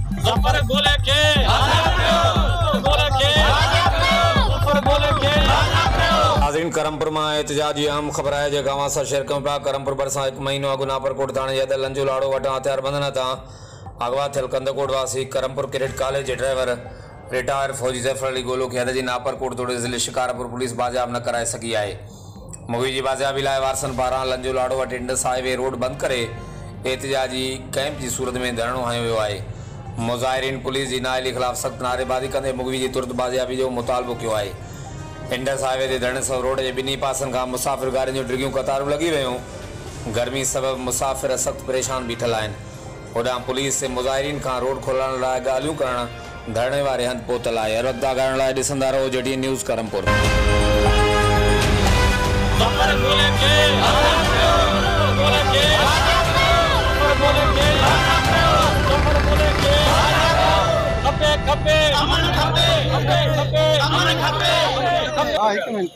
ज़फ़र बोले के नाज़रीन करमपुर में एहतजाजी अहम ख़बर है जो गांव से शेयर कयूं पिया। करमपुर भरिसां 1 महीनो अॻु नापरकोट थाणे जे अदल लंजू लाड़ो वटां हथियार बंधन तां अगवा थियल कंदकोट वासी करमपुर कैडेट कॉलेज के ड्राइवर रिटायर फौजी ज़फ़र अली गोलो खे अद जी नापरकोट तोड़े ज़िले शिकारपुर पुलिस बाजियाब न कराए सकी है। मुगी जी बाजियाबी लाइ वारसन पारां लंजू लाड़ो वटि इंडस हाईवे रोड बंद करे एहतजाजी कैंप की सूरत में धरणो हयो वियो आहे। मुज़ाहिरीन पुलिस की नाअहली खिलाफ सख्त नारेबाज़ी कंदे मुगी जी तुरत बाजियाबी जो मुतालबो कियो आहे। इंडस हाईवे ते धरणे सबब रोड के बिन्हीं पासन खां मुसाफ़िर गाड़ियुनि जूं डिघियूं कतारूं लगी वयूं। गर्मी सबब मुसाफ़िर सख्त परेशान बीठल आहिनि। होॾां पुलिस से मुज़ाहिरीन खां रोड खोलण लाइ ॻाल्हियूं करण धरणे वारे हंधि पहुतल आहे। रब्ता करण लाइ ॾिसंदा रहो JTN न्यूज़ करमपुर। एक मिनट